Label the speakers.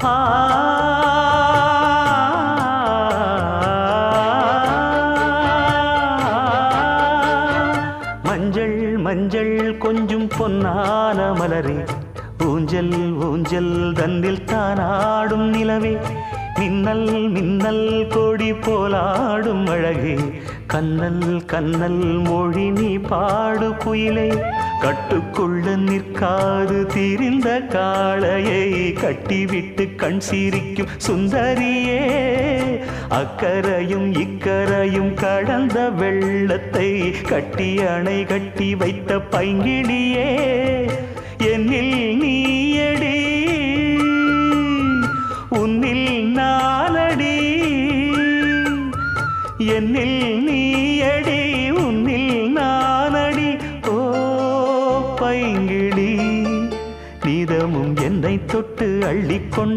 Speaker 1: ஆ மஞ்சள் மஞ்சள் கொஞ்சம் பொன்னான மலரே ஊஞ்சல் ஊஞ்சல் தன்னில் தானாடும் நிலவே மின்னல் மின்னல் கொடி போலாடும் அழகே கண்ணல் கண்ணல் மொழி நீ பாடு குயிலே கட்டுக்குள்ள நிற்காது திரிந்த காளையை கட்டிவிட்டு கண் சிரிக்கும் சுந்தரியே அக்கரையும் இக்கரையும் கடந்த வெள்ளத்தை கட்டி அணை கட்டி வைத்த பைங்கிளியே என்னில் நீயடி உன்னில் நானடி என்னில் நீயடி உன்னில் நானடி ஓ பைங்கிளி நீதமும் என்னை தொட்டு அள்ளிக்கொண்ட